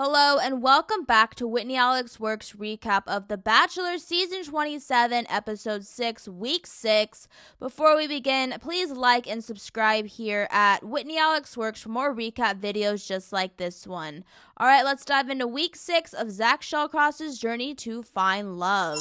Hello and welcome back to Whitney Alex Works recap of The Bachelor Season 27, Episode 6, Week 6. Before we begin, please like and subscribe here at Whitney Alex Works for more recap videos just like this one. Alright, let's dive into Week 6 of Zach Shallcross's journey to find love.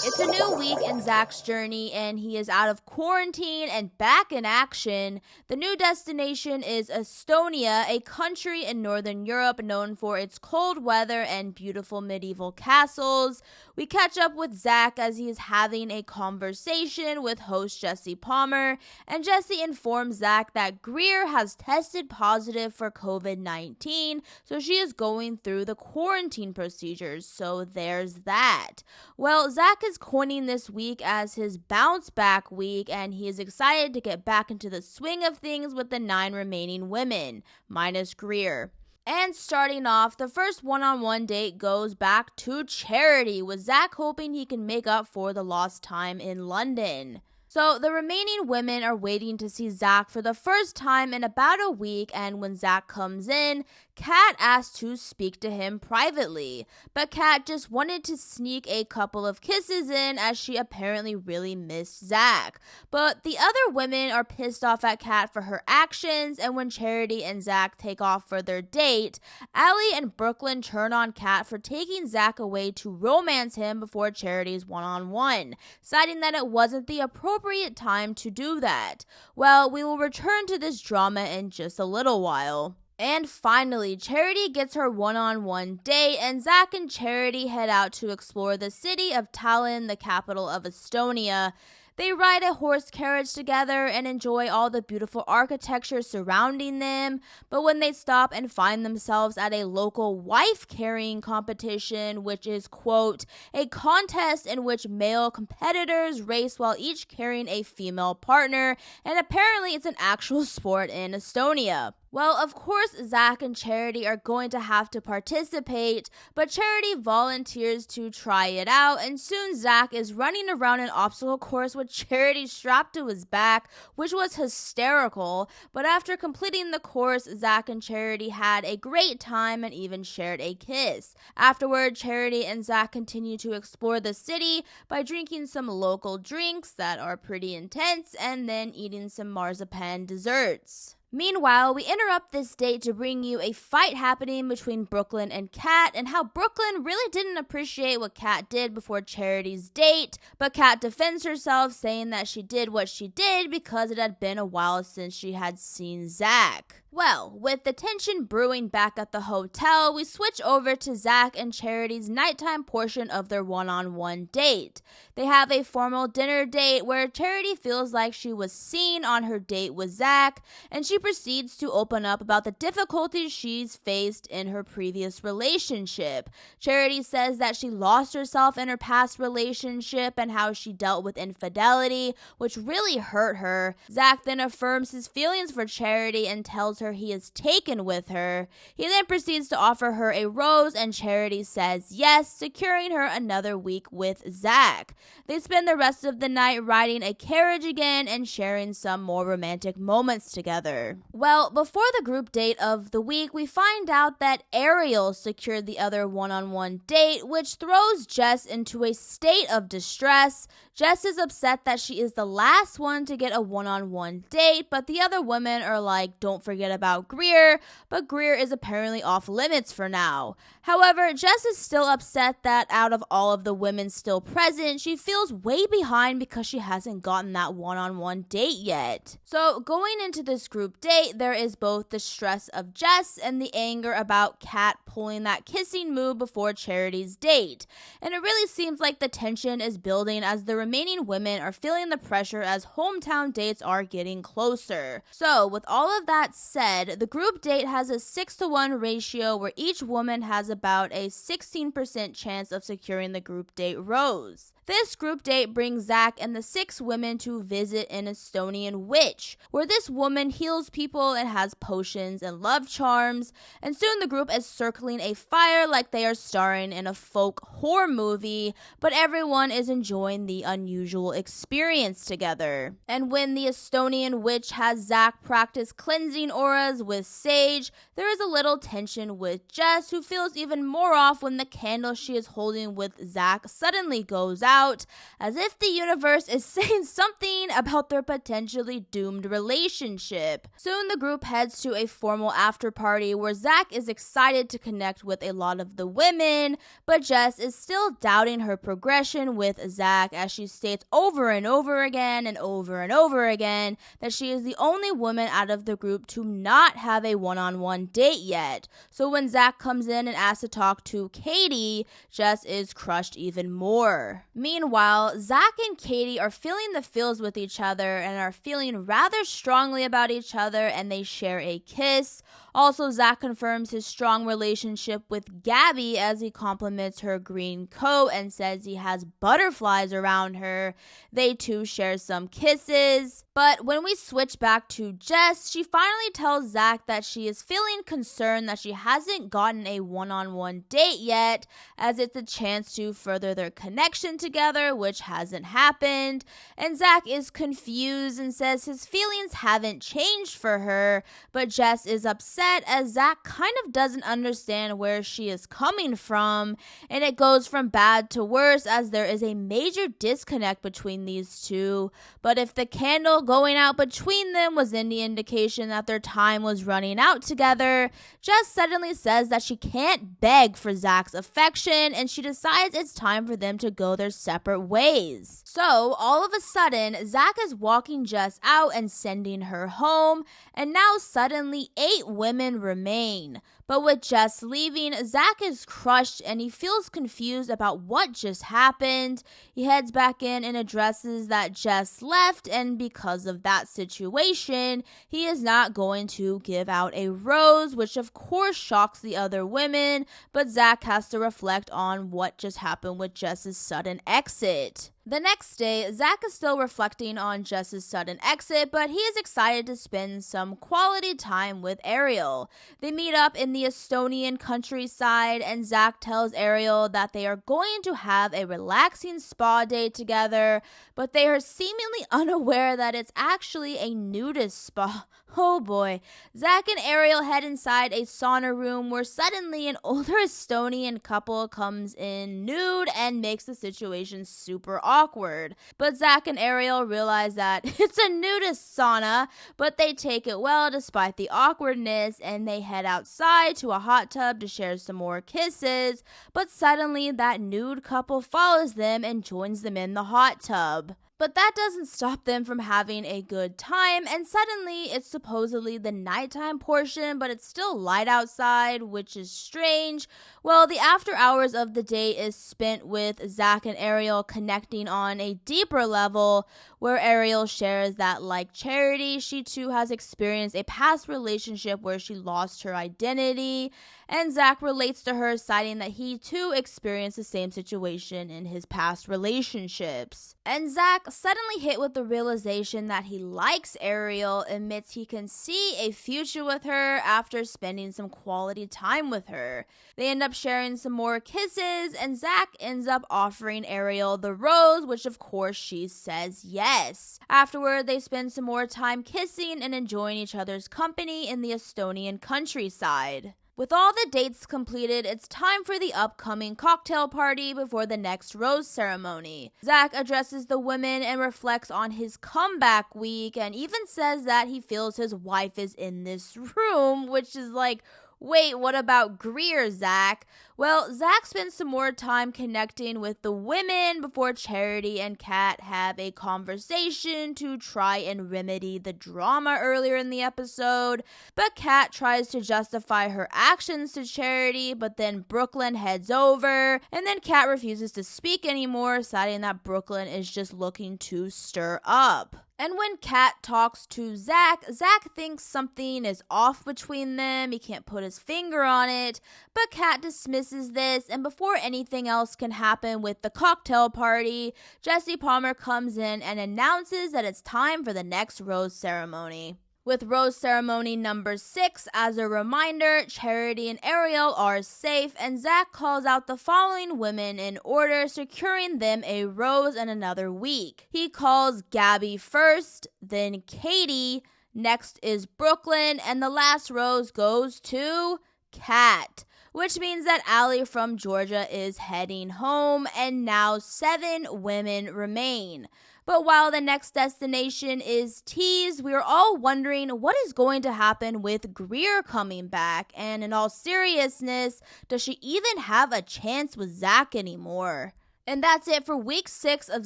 It's a new week in Zach's journey and he is out of quarantine and back in action. The new destination is Estonia, a country in Northern Europe known for its cold weather and beautiful medieval castles. We catch up with Zach as he is having a conversation with host Jesse Palmer, and Jesse informs Zach that Greer has tested positive for COVID-19, so she is going through the quarantine procedures, so there's that. Well, Zach is coining this week as his bounce back week, and he is excited to get back into the swing of things with the 9 remaining women, minus Greer. And starting off, the first one-on-one date goes back to Charity, with Zach hoping he can make up for the lost time in London. So the remaining women are waiting to see Zach for the first time in about a week, and when Zach comes in, Kat asks to speak to him privately, but Kat just wanted to sneak a couple of kisses in as she apparently really missed Zach. But the other women are pissed off at Kat for her actions, and when Charity and Zach take off for their date, Allie and Brooklyn turn on Kat for taking Zach away to romance him before Charity's one-on-one, citing that it wasn't the appropriate time to do that. Well, we will return to this drama in just a little while. And finally, Charity gets her one-on-one date, and Zach and Charity head out to explore the city of Tallinn, the capital of Estonia. They ride a horse carriage together and enjoy all the beautiful architecture surrounding them, but when they stop and find themselves at a local wife-carrying competition, which is, quote, a contest in which male competitors race while each carrying a female partner, and apparently it's an actual sport in Estonia. Well, of course, Zach and Charity are going to have to participate, but Charity volunteers to try it out, and soon Zach is running around an obstacle course with Charity strapped to his back, which was hysterical. But after completing the course, Zach and Charity had a great time and even shared a kiss. Afterward, Charity and Zach continue to explore the city by drinking some local drinks that are pretty intense and then eating some marzipan desserts. Meanwhile, we interrupt this date to bring you a fight happening between Brooklyn and Kat, and how Brooklyn really didn't appreciate what Kat did before Charity's date, but Kat defends herself, saying that she did what she did because it had been a while since she had seen Zach. Well, with the tension brewing back at the hotel, we switch over to Zach and Charity's nighttime portion of their one-on-one date. They have a formal dinner date where Charity feels like she was seen on her date with Zach, and she proceeds to open up about the difficulties she's faced in her previous relationship. Charity says that she lost herself in her past relationship and how she dealt with infidelity, which really hurt her. Zach then affirms his feelings for Charity and tells her he is taken with her. He then proceeds to offer her a rose, and Charity says yes, securing her another week with Zach. They spend the rest of the night riding a carriage again and sharing some more romantic moments together. Well, before the group date of the week, we find out that Ariel secured the other one-on-one date, which throws Jess into a state of distress. Jess is upset that she is the last one to get a one-on-one date, but the other women are like, don't forget about Greer, but Greer is apparently off limits for now. However, Jess is still upset that out of all of the women still present, she feels way behind because she hasn't gotten that one-on-one date yet. So going into this group date, there is both the stress of Jess and the anger about Kat pulling that kissing move before Charity's date. And it really seems like the tension is building as the remaining women are feeling the pressure as hometown dates are getting closer. So with all of that said, the group date has a 6-to-1 ratio where each woman has about a 16% chance of securing the group date rose. This group date brings Zach and the 6 women to visit an Estonian witch, where this woman heals people and has potions and love charms, and soon the group is circling a fire like they are starring in a folk horror movie, but everyone is enjoying the unusual experience together. And when the Estonian witch has Zach practice cleansing auras with Sage, there is a little tension with Jess, who feels even more off when the candle she is holding with Zach suddenly goes out, as if the universe is saying something about their potentially doomed relationship. Soon the group heads to a formal after party where Zach is excited to connect with a lot of the women, but Jess is still doubting her progression with Zach, as she states over and over again and over again that she is the only woman out of the group to not have a one-on-one date yet. So when Zach comes in and asks to talk to Katie, Jess is crushed even more. Meanwhile, Zach and Katie are feeling the feels with each other and are feeling rather strongly about each other, and they share a kiss. Also, Zach confirms his strong relationship with Gabby as he compliments her green coat and says he has butterflies around her. They too share some kisses. But when we switch back to Jess, she finally tells Zach that she is feeling concerned that she hasn't gotten a one-on-one date yet, as it's a chance to further their connection together, which hasn't happened. And Zach is confused and says his feelings haven't changed for her, but Jess is upset as Zach kind of doesn't understand where she is coming from, and it goes from bad to worse as there is a major disconnect between these two. But if the candle going out between them was any indication that their time was running out together, Jess suddenly says that she can't beg for Zach's affection, and she decides it's time for them to go their separate ways. So all of a sudden, Zach is walking Jess out and sending her home, and now suddenly 8 women remain. But with Jess leaving, Zach is crushed and he feels confused about what just happened. He heads back in and addresses that Jess left, and because of that situation, he is not going to give out a rose, which of course shocks the other women, but Zach has to reflect on what just happened with Jess's sudden exit. The next day, Zach is still reflecting on Jess's sudden exit, but he is excited to spend some quality time with Ariel. They meet up in the Estonian countryside, and Zach tells Ariel that they are going to have a relaxing spa day together, but they are seemingly unaware that it's actually a nudist spa. Oh boy. Zach and Ariel head inside a sauna room where suddenly an older Estonian couple comes in nude and makes the situation super awkward. But Zach and Ariel realize that it's a nudist sauna, but they take it well despite the awkwardness, and they head outside to a hot tub to share some more kisses, but suddenly that nude couple follows them and joins them in the hot tub. But that doesn't stop them from having a good time, and suddenly it's supposedly the nighttime portion, but it's still light outside, which is strange. Well, the after hours of the day is spent with Zach and Ariel connecting on a deeper level, where Ariel shares that, like Charity, she too has experienced a past relationship where she lost her identity, and Zach relates to her, citing that he too experienced the same situation in his past relationships. And Zach, suddenly hit with the realization that he likes Ariel, admits he can see a future with her after spending some quality time with her. They end up sharing some more kisses, and Zach ends up offering Ariel the rose, which of course she says yes. Afterward, they spend some more time kissing and enjoying each other's company in the Estonian countryside. With all the dates completed, it's time for the upcoming cocktail party before the next rose ceremony. Zach addresses the women and reflects on his comeback week, and even says that he feels his wife is in this room, which is like, wait, what about Greer, Zach? Well, Zach spends some more time connecting with the women before Charity and Kat have a conversation to try and remedy the drama earlier in the episode. But Kat tries to justify her actions to Charity, but then Brooklyn heads over, and then Kat refuses to speak anymore, citing that Brooklyn is just looking to stir up. And when Kat talks to Zach, Zach thinks something is off between them. He can't put his finger on it, but Kat dismisses this, and before anything else can happen with the cocktail party, Jesse Palmer comes in and announces that it's time for the next rose ceremony. With rose ceremony number 6, as a reminder, Charity and Ariel are safe, and Zach calls out the following women in order, securing them a rose in another week. He calls Gabby first, then Katie, Next is Brooklyn, and the last rose goes to Kat, which means that Allie from Georgia is heading home, and now 7 women remain. But while the next destination is Tees, we are all wondering what is going to happen with Greer coming back, and in all seriousness, does she even have a chance with Zach anymore? And that's it for week 6 of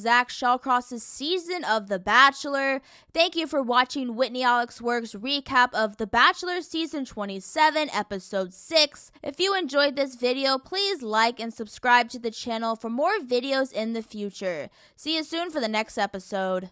Zach Shawcross's season of The Bachelor. Thank you for watching Whitney Alex Works' recap of The Bachelor season 27, episode 6. If you enjoyed this video, please like and subscribe to the channel for more videos in the future. See you soon for the next episode.